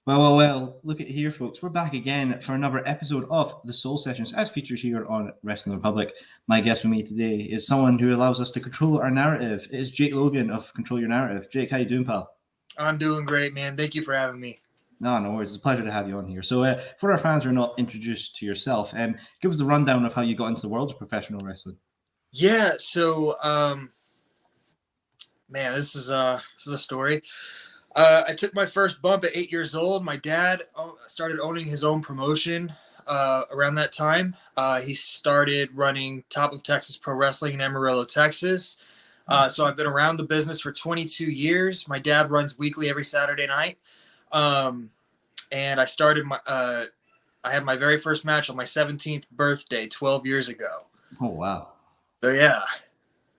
Well, look at here, folks. We're back again for another episode of the Soul Sessions, as featured here on Wrestling Republic. My guest with me today is someone who allows us to control our narrative. It is Jake Logan of Control Your Narrative. Jake, how you doing, pal? I'm doing great, man. Thank you for having me. No worries. It's a pleasure to have you on here. So, for our fans who are not introduced to yourself, give us the rundown of how you got into the world of professional wrestling. Yeah, so man, this is a story. I took my first bump at 8 years old. My dad started owning his own promotion around that time. He started running Top of Texas Pro Wrestling in Amarillo, Texas. So I've been around the business for 22 years. My dad runs weekly every Saturday night. And I started I had my very first match on my 17th birthday 12 years ago. Oh, wow. So, yeah.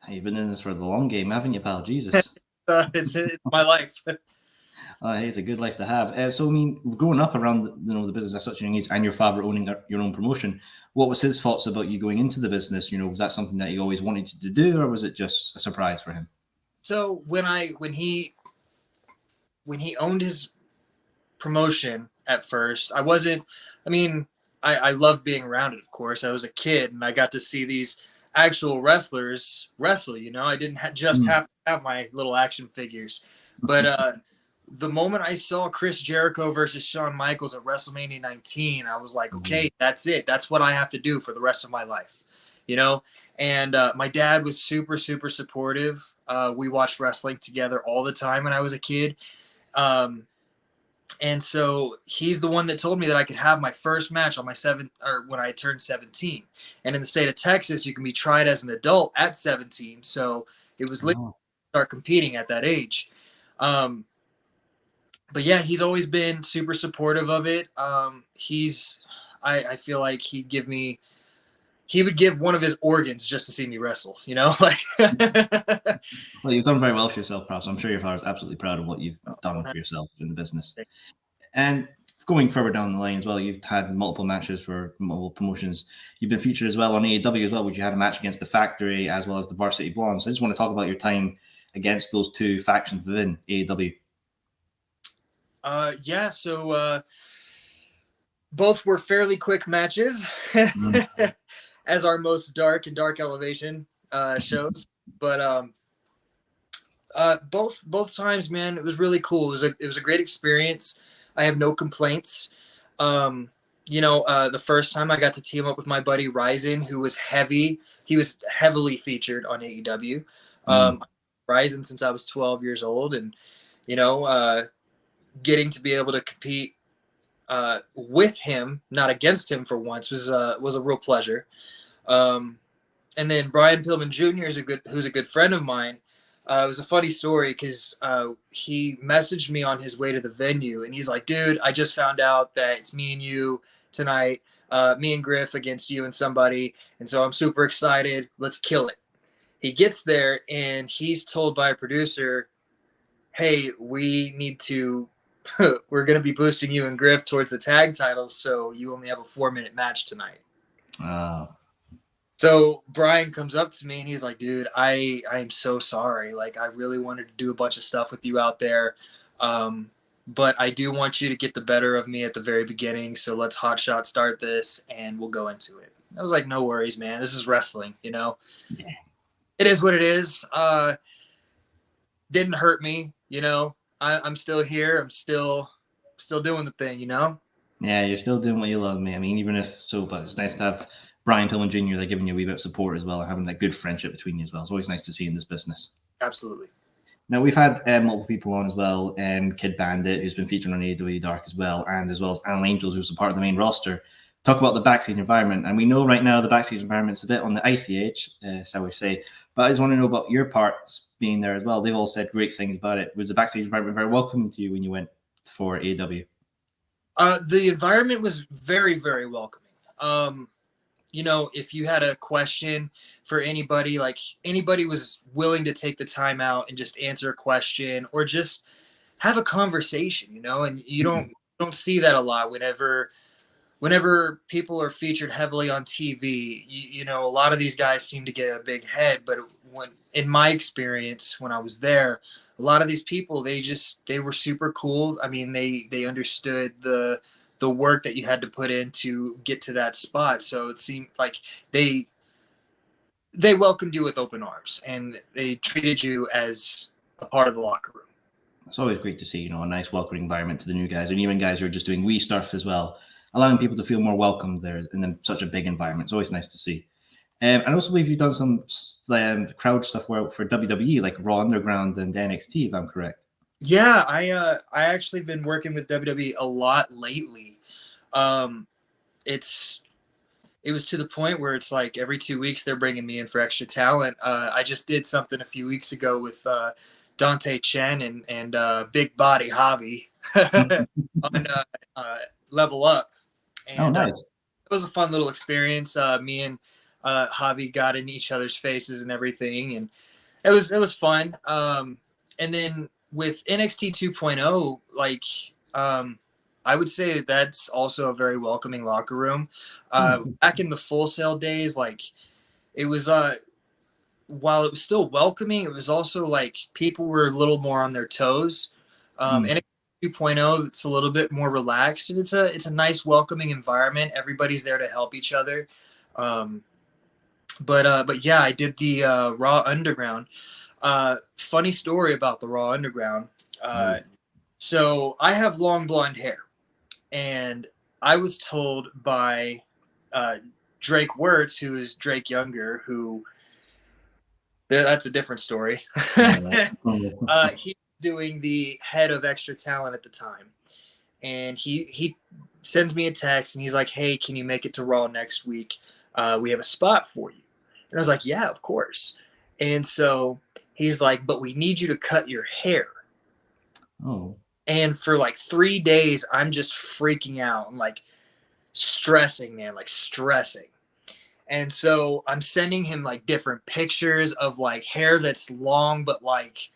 You've been in this for the long game, haven't you, pal? Jesus. It's my life. Hey, it's a good life to have. So, I mean, growing up around the business at such a young age, and your father owning your own promotion, what was his thoughts about you going into the business? Was that something that he always wanted you to do, or was it just a surprise for him? So when he owned his promotion at first, I loved being around it, of course. I was a kid and I got to see these actual wrestlers wrestle, I didn't just have to have my little action figures. But the moment I saw Chris Jericho versus Shawn Michaels at WrestleMania 19, I was like, okay, that's it. That's what I have to do for the rest of my life, And my dad was super, super supportive. We watched wrestling together all the time when I was a kid. And so he's the one that told me that I could have my first match on when I turned 17. And in the state of Texas, you can be tried as an adult at 17. So it was legal to start competing at that age. But yeah, he's always been super supportive of it. I feel like he would give one of his organs just to see me wrestle, Well, you've done very well for yourself, pal. So I'm sure your father's absolutely proud of what you've done for yourself in the business. And going further down the line as well, you've had multiple matches for multiple promotions. You've been featured as well on AEW as well, which you had a match against the Factory as well as the Varsity Blondes. So I just want to talk about your time against those two factions within AEW. So both were fairly quick matches, as our most dark elevation shows. But both times, man, it was really cool. It was a great experience. I have no complaints. The first time I got to team up with my buddy Ryzen, who was heavy. He was heavily featured on AEW. Ryzen since I was 12 years old, and getting to be able to compete with him, not against him for once, was a real pleasure. And then Brian Pillman Jr. who's a good friend of mine. It was a funny story because he messaged me on his way to the venue, and he's like, "Dude, I just found out that it's me and you tonight, me and Griff against you and somebody, and so I'm super excited. Let's kill it." He gets there, and he's told by a producer, "Hey, we need to." We're going to be boosting you and Griff towards the tag titles, so you only have a 4-minute match tonight. So Brian comes up to me and he's like, "Dude, I'm so sorry. Like, I really wanted to do a bunch of stuff with you out there. But I do want you to get the better of me at the very beginning. So let's hot shot start this and we'll go into it." I was like, "No worries, man. This is wrestling, Yeah. It is what it is. Didn't hurt me, I'm still here. I'm still doing the thing, Yeah, you're still doing what you love, mate. I mean, even if so, but it's nice to have Brian Pillman Jr. They're giving you a wee bit of support as well and having that good friendship between you as well. It's always nice to see in this business. Absolutely. Now, we've had multiple people on as well. Kid Bandit, who's been featured on AEW Dark as well as Alan Angels, who's a part of the main roster. Talk about the backstage environment. And we know right now the backstage environment's a bit on the icy edge, shall we say. But I just want to know about your parts being there as well. They've all said great things about it. Was the backstage environment very welcoming to you when you went for AEW? The environment was very, very welcoming. If you had a question for anybody, like anybody was willing to take the time out and just answer a question or just have a conversation, and you don't see that a lot whenever people are featured heavily on TV, you know, a lot of these guys seem to get a big head. But when, in my experience, when I was there, a lot of these people, they were super cool. I mean, they understood the work that you had to put in to get to that spot. So it seemed like they they welcomed you with open arms and they treated you as a part of the locker room. It's always great to see, you know, a nice welcoming environment to the new guys, and even guys who are just doing wee stuff as well, allowing people to feel more welcome there in such a big environment. It's always nice to see. And I also believe you've done some crowd stuff for WWE, like Raw Underground and NXT, if I'm correct. Yeah, I actually been working with WWE a lot lately. Um, it's it was to the point where it's like every 2 weeks they're bringing me in for extra talent. I just did something a few weeks ago with Dante Chen and Big Body Javi on Level Up, Oh, and nice. it was a fun little experience. Me and Javi got in each other's faces and everything, and it was fun. And then with NXT 2.0, like I would say that's also a very welcoming locker room. Back in the Full Sail days, like it was while it was still welcoming, it was also like people were a little more on their toes. NXT 2.0, it's a little bit more relaxed, and it's a nice welcoming environment. Everybody's there to help each other. But yeah, I did the Raw Underground. Funny story about the Raw Underground. So I have long blonde hair, and I was told by Drake Wirtz, who is Drake Younger, who that's a different story. He's doing the head of extra talent at the time, and he sends me a text and he's like, "Hey, can you make it to Raw next week? We have a spot for you." And I was like, "Yeah, of course." And so he's like, "But we need you to cut your hair." Oh. And for like 3 days, I'm just freaking out and like stressing, man, like stressing. And so I'm sending him like different pictures of like hair that's long but like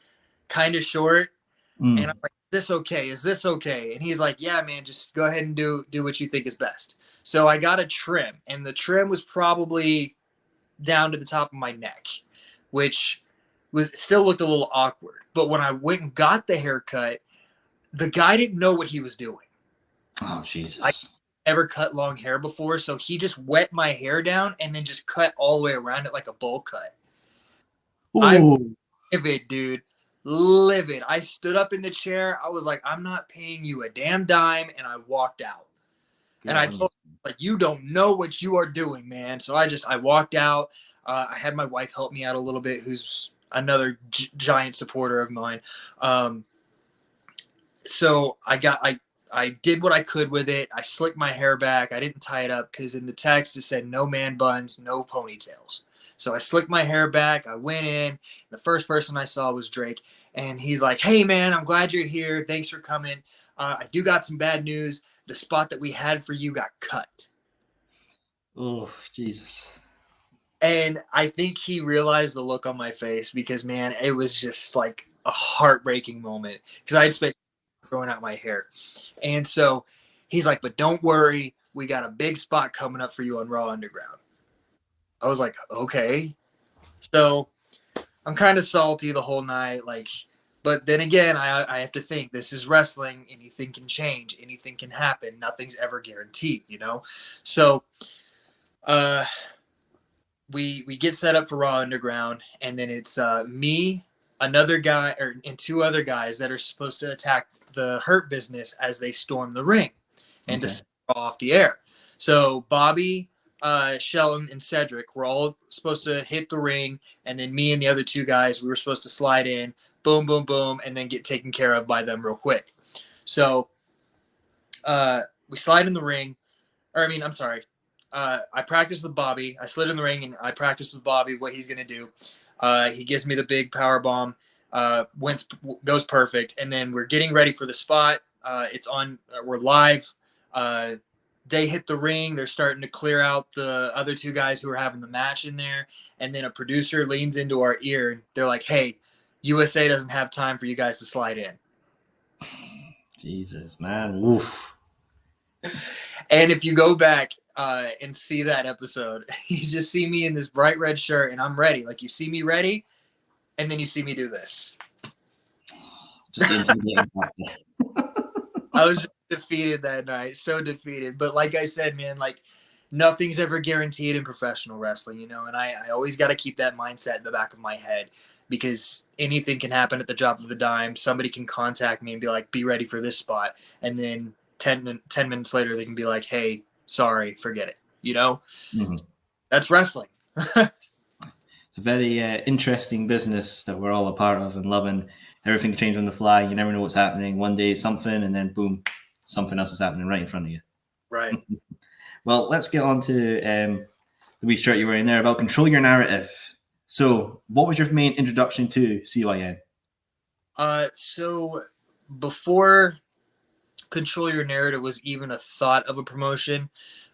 kind of short. And I'm like, "Is this okay? Is this okay?" And he's like, "Yeah, man, just go ahead and do what you think is best." So I got a trim, and the trim was probably down to the top of my neck, which was still looked a little awkward. But when I went and got the haircut, the guy didn't know what he was doing. Oh, I Jesus. never cut long hair before, so he just wet my hair down and then just cut all the way around it like a bowl cut. I Oh, livid, dude. Livid. I stood up in the chair. I was like, "I'm not paying you a damn dime," and I walked out. And I told him, like, "You don't know what you are doing, man." So I walked out. I had my wife help me out a little bit, who's another giant supporter of mine. So I did what I could with it. I slicked my hair back. I didn't tie it up because in the text it said no man buns, no ponytails. So I slicked my hair back. I went in. The first person I saw was Drake, and he's like, "Hey man, I'm glad you're here. Thanks for coming. I do got some bad news. The spot that we had for you got cut." oh, Jesus. And I think he realized the look on my face because, man, it was just like a heartbreaking moment because I had spent growing out my hair. And so he's like, "But don't worry, we got a big spot coming up for you on Raw Underground." I was like, "Okay." So I'm kind of salty the whole night. Like, but then again, I have to think this is wrestling. Anything can change. Anything can happen. Nothing's ever guaranteed, you know? So, uh, we get set up for Raw Underground, and then it's me, another guy, and two other guys that are supposed to attack the Hurt Business as they storm the ring and to set off the air. So Bobby, Shelton, and Cedric were all supposed to hit the ring, and then me and the other two guys, we were supposed to slide in, boom, boom, boom, and then get taken care of by them real quick. So we slide in the ring, or I mean, I'm sorry. I practiced with Bobby. I slid in the ring and I practiced with Bobby what he's gonna do. He gives me the big power bomb. Goes perfect, and then we're getting ready for the spot. It's on. We're live. They hit the ring. They're starting to clear out the other two guys who are having the match in there, and then a producer leans into our ear and they're like, "Hey, USA doesn't have time for you guys to slide in." Jesus, man. Oof. And if you go back and see that episode, you just see me in this bright red shirt and I'm ready. Like you see me ready and then you see me do this. Just the intimidating factor. I was just defeated that night. So defeated. But like I said, man, like nothing's ever guaranteed in professional wrestling, you know, and I always got to keep that mindset in the back of my head because anything can happen at the drop of a dime. Somebody can contact me and be like, be ready for this spot. And then 10 minutes later, they can be like, hey, sorry, forget it. You know, That's wrestling. It's a very interesting business that we're all a part of and loving. Everything can change on the fly. You never know what's happening. One day it's something, and then boom, something else is happening right in front of you. Right. Well, let's get on to the wee shirt you're wearing there about control your narrative. So, what was your main introduction to CYN? So before Control Your Narrative was even a thought of a promotion,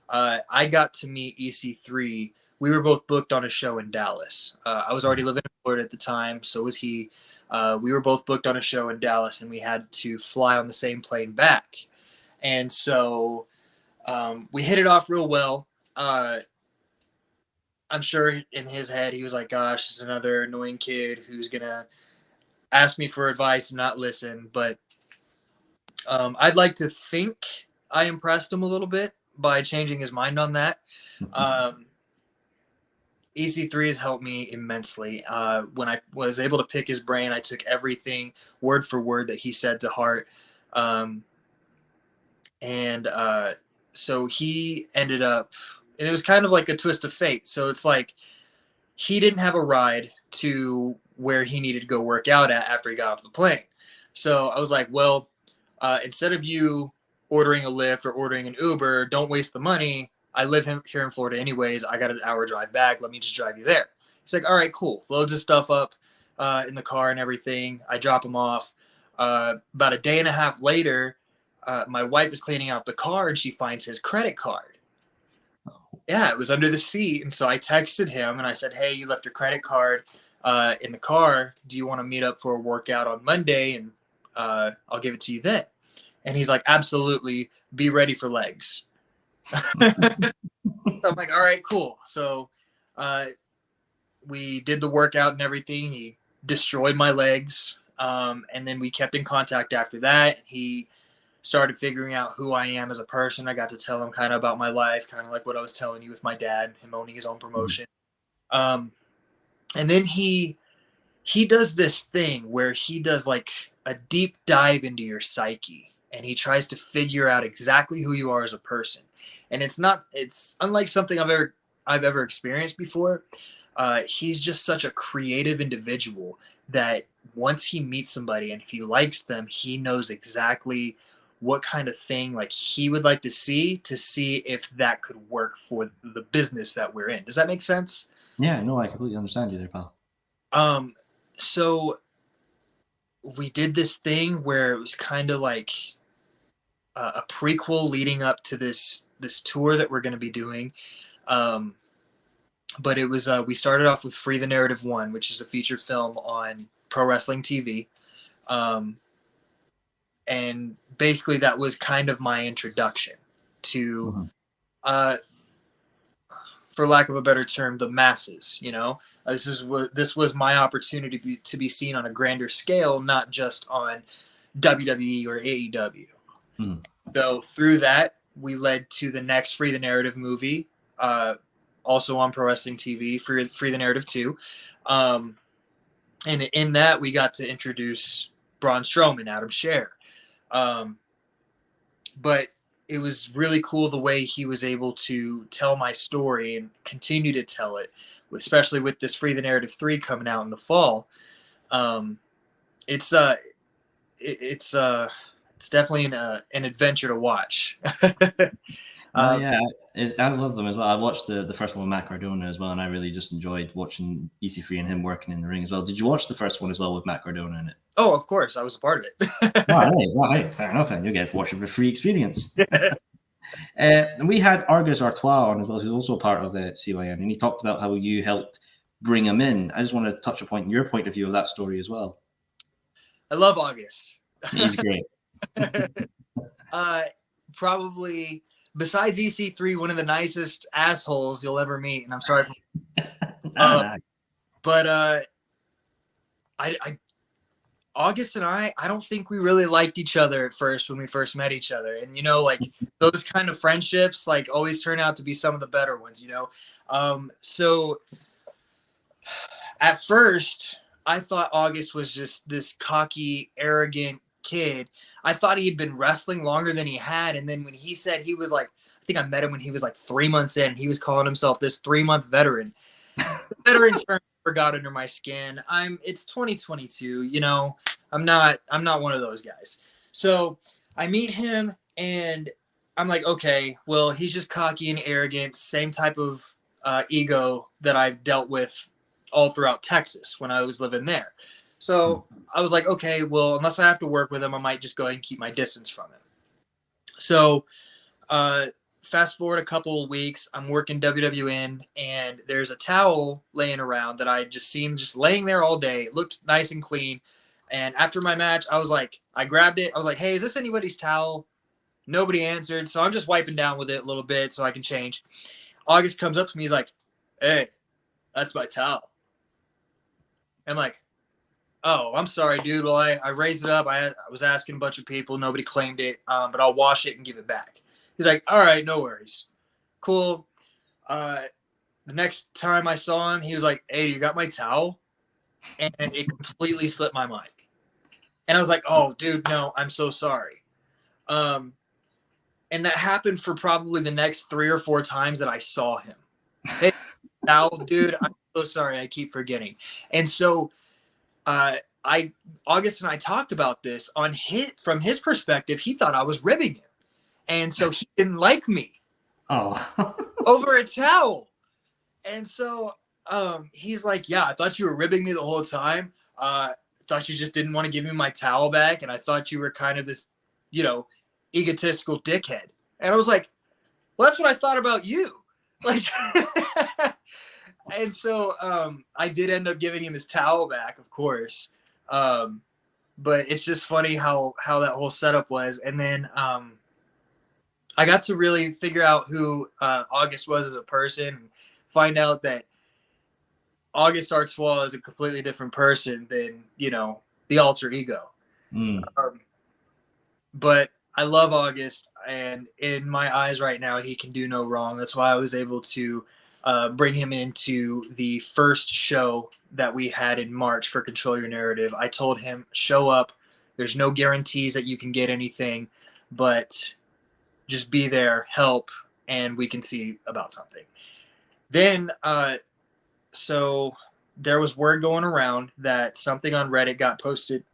I got to meet EC3. We were both booked on a show in Dallas. I was already living in Florida at the time, so was he. We were both booked on a show in Dallas, and we had to fly on the same plane back. And so we hit it off real well. I'm sure in his head he was like, gosh, this is another annoying kid who's going to ask me for advice and not listen. But I'd like to think I impressed him a little bit by changing his mind on that. EC3 has helped me immensely. When I was able to pick his brain, I took everything word for word that he said to heart. So he ended up, and it was kind of like a twist of fate. So it's like he didn't have a ride to where he needed to go work out at after he got off the plane. So I was like, well, instead of you ordering a Lyft or ordering an Uber, don't waste the money. I live here in Florida anyways. I got an hour drive back. Let me just drive you there. He's like, all right, cool. Loads of stuff up in the car and everything. I drop him off. About a day and a half later, my wife is cleaning out the car and she finds his credit card. Yeah, it was under the seat. And so I texted him and I said, hey, you left your credit card in the car. Do you want to meet up for a workout on Monday? And I'll give it to you then. And he's like, absolutely. Be ready for legs. So I'm like, all right, cool. So we did the workout and everything. He destroyed my legs. And then we kept in contact after that. He started figuring out who I am as a person. I got to tell him kind of about my life, kind of like what I was telling you with my dad, him owning his own promotion. And then he does this thing where he does like a deep dive into your psyche and he tries to figure out exactly who you are as a person. And it's unlike something I've ever experienced before. He's just such a creative individual that once he meets somebody and if he likes them, he knows exactly what kind of thing like he would like to see if that could work for the business that we're in. Does that make sense? Yeah, no, I completely understand you there, pal. So we did this thing where it was kind of like a prequel leading up to this tour that we're going to be doing. But it was we started off with Free the Narrative 1, which is a feature film on pro wrestling TV. And basically that was kind of my introduction to, for lack of a better term, the masses, you know. This was my opportunity to be seen on a grander scale, not just on WWE or AEW. So through that, we led to the next Free the Narrative movie, also on Pro Wrestling TV, Free the Narrative 2. And in that, we got to introduce Braun Strowman, Adam Scherr. But it was really cool the way he was able to tell my story and continue to tell it, especially with this Free the Narrative 3 coming out in the fall. It's definitely an adventure to watch. Yeah, I love them as well. I watched the first one with Matt Cardona as well, and I really just enjoyed watching EC3 and him working in the ring as well. Did you watch the first one as well with Matt Cardona in it? Oh, of course. I was a part of it. Right. Fair enough, and you get to watch it for a free experience. And we had Argus Artois on as well, who's also a part of the CYN, and he talked about how you helped bring him in. I just want to touch upon your point of view of that story as well. I love August. He's great. Probably besides EC3, one of the nicest assholes you'll ever meet, and I'm sorry for. Nah. But I August and I don't think we really liked each other at first when we first met each other. And, you know, like those kind of friendships, like always turn out to be some of the better ones, you know? So at first I thought August was just this cocky, arrogant kid. I thought he had been wrestling longer than he had. And then when he said he was like, I think I met him when he was like 3 months in, he was calling himself this 3-month veteran. Veteran term got under my skin. It's 2022, you know. I'm not one of those guys. So I meet him and I'm like, okay, well, he's just cocky and arrogant, same type of ego that I've dealt with all throughout Texas when I was living there. So I was like, okay, well, unless I have to work with him, I might just go ahead and keep my distance from him. So fast forward a couple of weeks, I'm working WWN, and there's a towel laying around that I just seen just laying there all day. It looked nice and clean. And after my match, I was like, I grabbed it. I was like, hey, is this anybody's towel? Nobody answered. So I'm just wiping down with it a little bit so I can change. August comes up to me. He's like, hey, that's my towel. I'm like, oh, I'm sorry, dude. Well, I raised it up. I was asking a bunch of people. Nobody claimed it, but I'll wash it and give it back. He's like, all right, no worries. Cool. The next time I saw him, he was like, hey, you got my towel? And it completely slipped my mind. And I was like, oh, dude, no, I'm so sorry. And that happened for probably the next 3 or 4 times that I saw him. Hey, towel, dude, I'm so sorry. I keep forgetting. And so August and I talked about this from his perspective. He thought I was ribbing him. And so he didn't like me over a towel. And so he's like, yeah, I thought you were ribbing me the whole time. Thought you just didn't want to give me my towel back. And I thought you were kind of this, you know, egotistical dickhead. And I was like, well, that's what I thought about you. Like, and so I did end up giving him his towel back, of course. But it's just funny how that whole setup was. And then I got to really figure out who August was as a person and find out that August Artswell is a completely different person than, you know, the alter ego. But I love August, and in my eyes right now, he can do no wrong. That's why I was able to bring him into the first show that we had in March for Control Your Narrative. I told him, show up. There's no guarantees that you can get anything, but just be there, help, and we can see about something. Then, so there was word going around that something on Reddit got posted.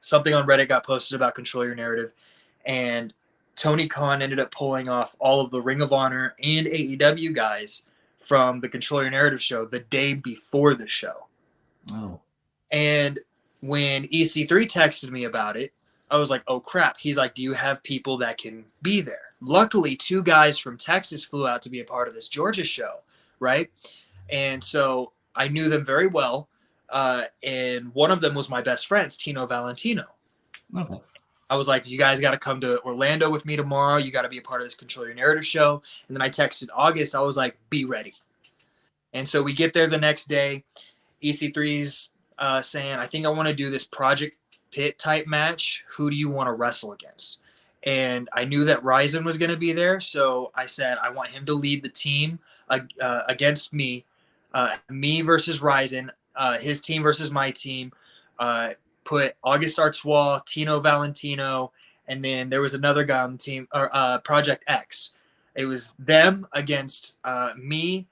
Something on Reddit got posted about Control Your Narrative, and Tony Khan ended up pulling off all of the Ring of Honor and AEW guys from the Control Your Narrative show the day before the show. Oh. And when EC3 texted me about it, I was like, oh crap. He's like, do you have people that can be there? Luckily, 2 guys from Texas flew out to be a part of this Georgia show, right? And so I knew them very well. And one of them was my best friend's, Tino Valentino. Okay. I was like, you guys got to come to Orlando with me tomorrow. You got to be a part of this Control Your Narrative show. And then I texted August. I was like, be ready. And so we get there the next day. EC3's saying, I think I want to do this Project Pit type match. Who do you want to wrestle against? And I knew that Ryzen was going to be there. So I said, I want him to lead the team against me. Me versus Ryzen, his team versus my team. Put August Artswell, Tino Valentino, and then there was another guy on the team, Project X. It was them against me,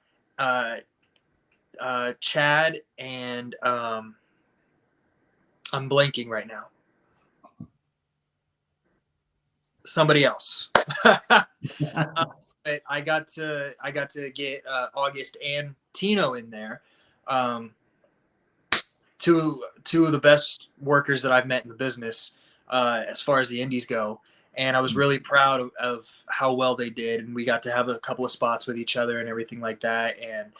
Chad, and I'm blanking right now. Somebody else. But I got to get August and Tino in there. Two of the best workers that I've met in the business as far as the indies go. And I was really proud of how well they did. And we got to have a couple of spots with each other and everything like that. And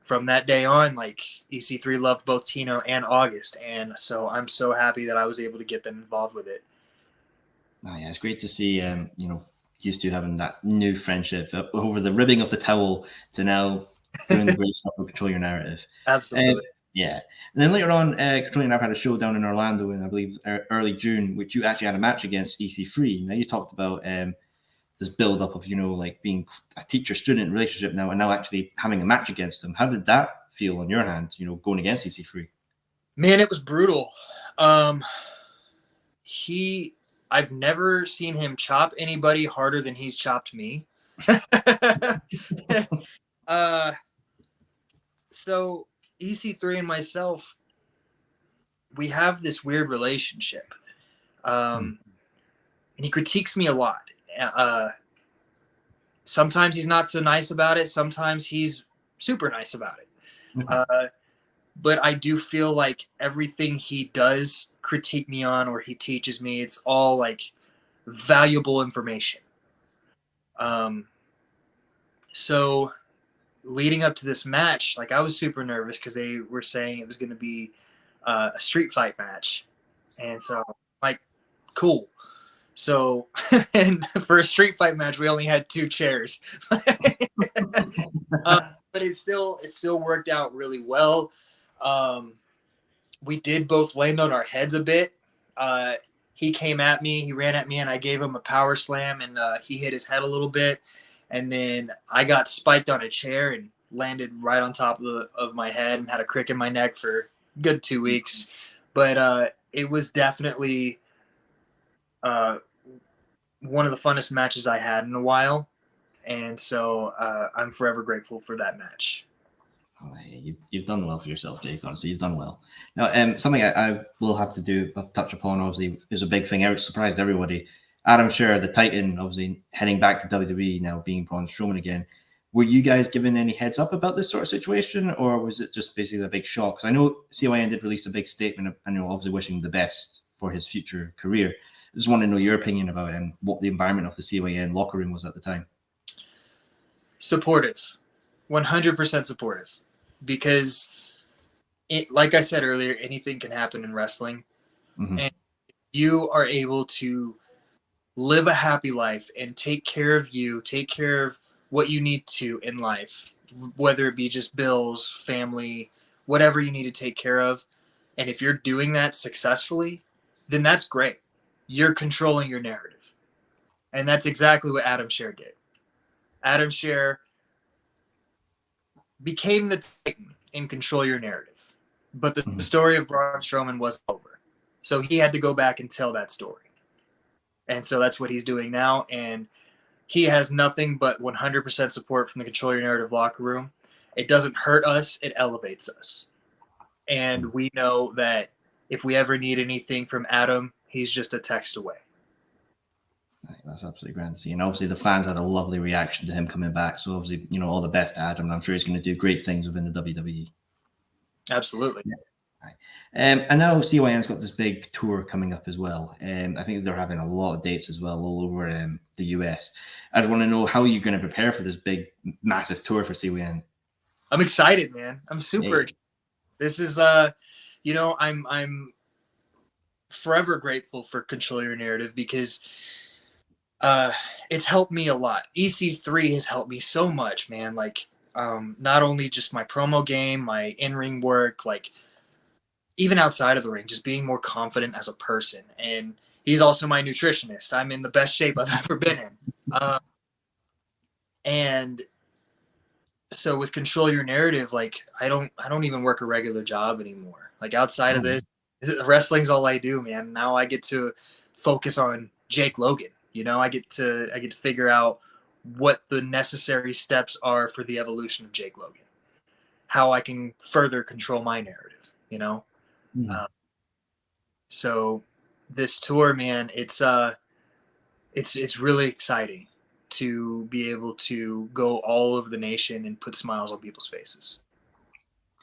from that day on, like EC3 loved both Tino and August. And so I'm so happy that I was able to get them involved with it. Oh, yeah, it's great to see, used to having that new friendship over the ribbing of the towel to now doing the great stuff with Control Your Narrative. Absolutely. Yeah. And then later on, Control Your Narrative had a show down in Orlando in, I believe, early June, which you actually had a match against EC3. Now, you talked about this build up of, like being a teacher-student relationship now, and now actually having a match against them. How did that feel on your hand, going against EC3? Man, it was brutal. I've never seen him chop anybody harder than he's chopped me. So EC3 and myself, we have this weird relationship. And he critiques me a lot. Sometimes he's not so nice about it. Sometimes he's super nice about it. But I do feel like everything he does critique me on or he teaches me, it's all like valuable information. So leading up to this match, like I was super nervous because they were saying it was going to be a street fight match. And so like, cool. So, and for a street fight match, we only had 2 chairs, but it still worked out really well. We did both land on our heads a bit. He came at me, he ran at me, and I gave him a power slam, and he hit his head a little bit. And then I got spiked on a chair and landed right on top of my head and had a crick in my neck for a good 2 weeks. But it was definitely one of the funnest matches I had in a while. And so I'm forever grateful for that match. Oh, hey, you've done well for yourself, Jake. Honestly, you've done well. Now, something I will have to touch upon, obviously, is a big thing. It surprised everybody. Adam Scherr, the Titan, obviously heading back to WWE now, being Braun Strowman again. Were you guys given any heads up about this sort of situation, or was it just basically a big shock? Because I know CYN did release a big statement, obviously wishing the best for his future career. I just want to know your opinion about it and what the environment of the CYN locker room was at the time. Supportive, 100% supportive, because like I said earlier, anything can happen in wrestling. Mm-hmm. And you are able to live a happy life and take care of you, take care of what you need to in life, whether it be just bills, family, whatever you need to take care of. And if you're doing that successfully, then that's great. You're controlling your narrative. And that's exactly what Adam Scherr did. Adam Scherr became the Titan in Control Your Narrative. But the story of Braun Strowman wasn't over. So he had to go back and tell that story. And so that's what he's doing now. And he has nothing but 100% support from the Control Your Narrative locker room. It doesn't hurt us. It elevates us. And we know that if we ever need anything from Adam, he's just a text away. That's absolutely grand to see. And obviously the fans had a lovely reaction to him coming back. So obviously, all the best to Adam. And I'm sure he's going to do great things within the WWE. Absolutely. Yeah. And now CYN's got this big tour coming up as well. I think they're having a lot of dates as well all over the US. I just want to know how you're going to prepare for this big, massive tour for CYN. I'm excited, man. I'm super excited. This is, I'm forever grateful for Control Your Narrative because it's helped me a lot. EC3 has helped me so much, man. Like, not only just my promo game, my in-ring work, like, even outside of the ring, just being more confident as a person. And he's also my nutritionist. I'm in the best shape I've ever been in. And so with Control Your Narrative, like I don't even work a regular job anymore. Like outside of this, wrestling's all I do, man. Now I get to focus on Jake Logan. I get to figure out what the necessary steps are for the evolution of Jake Logan. How I can further control my narrative, So this tour, man, it's really exciting to be able to go all over the nation and put smiles on people's faces.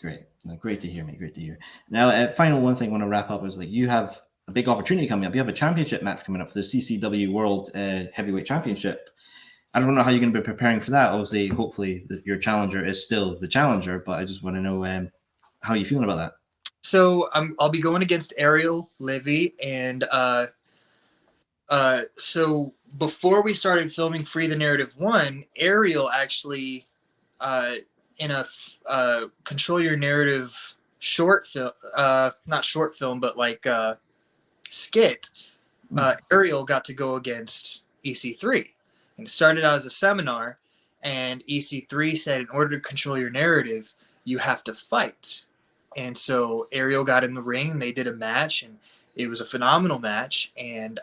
Great to hear, mate. Great to hear. Now, final one thing I want to wrap up is like you have a big opportunity coming up. You have a championship match coming up for the CCW World Heavyweight Championship. I don't know how you're going to be preparing for that. Obviously, hopefully, your challenger is still the challenger, but I just want to know how you're feeling about that. So I'll be going against Ariel Levy, and so before we started filming Free the Narrative 1, Ariel actually, in a Control Your Narrative short film, not short film, but like skit, Ariel got to go against EC3. And it started out as a seminar, and EC3 said, in order to control your narrative, you have to fight. And so Ariel got in the ring, and they did a match, and it was a phenomenal match. And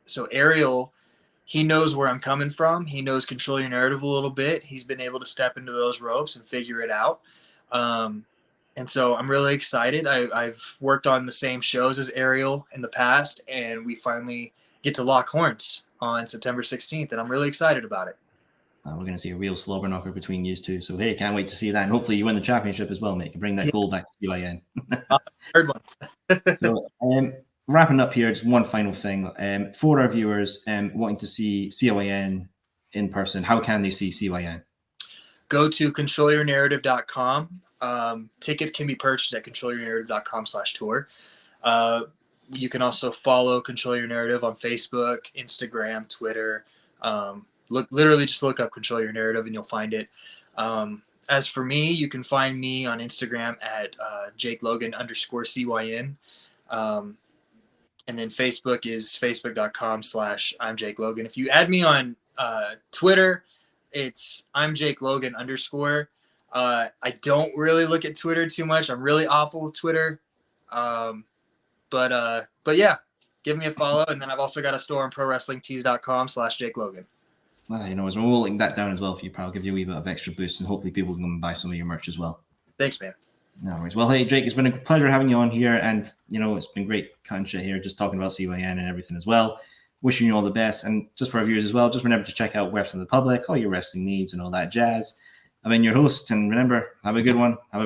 so Ariel, he knows where I'm coming from. He knows control your narrative a little bit. He's been able to step into those ropes and figure it out. And so I'm really excited. I've worked on the same shows as Ariel in the past, and we finally get to lock horns on September 16th, and I'm really excited about it. We're going to see a real slobber knocker between you two. So, hey, can't wait to see that. And hopefully you win the championship as well, mate. You can bring that gold back to CYN. Third one. So, wrapping up here, just one final thing. For our viewers wanting to see CYN in person, how can they see CYN? Go to controlyournarrative.com. Tickets can be purchased at controlyournarrative.com/tour. You can also follow Control Your Narrative on Facebook, Instagram, Twitter. Literally just look up Control Your Narrative and you'll find it. As for me, you can find me on Instagram at JakeLogan_CYN. And then Facebook is facebook.com/I'm Jake Logan. If you add me on Twitter, it's I'm Jake Logan _. I don't really look at Twitter too much. I'm really awful with Twitter. But yeah, give me a follow. And then I've also got a store on prowrestlingtees.com/Jake Logan. We'll link that down as well for you, pal. Give you a wee bit of extra boost, and hopefully people can buy some of your merch as well. Thanks, man. No worries. Well, hey, Jake, it's been a pleasure having you on here, and it's been great cutting shit here, just talking about CYN and everything as well. Wishing you all the best, and just for our viewers as well, just remember to check out Wrestling the Public, all your wrestling needs and all that jazz. I've been your host, and remember, have a good one. Have a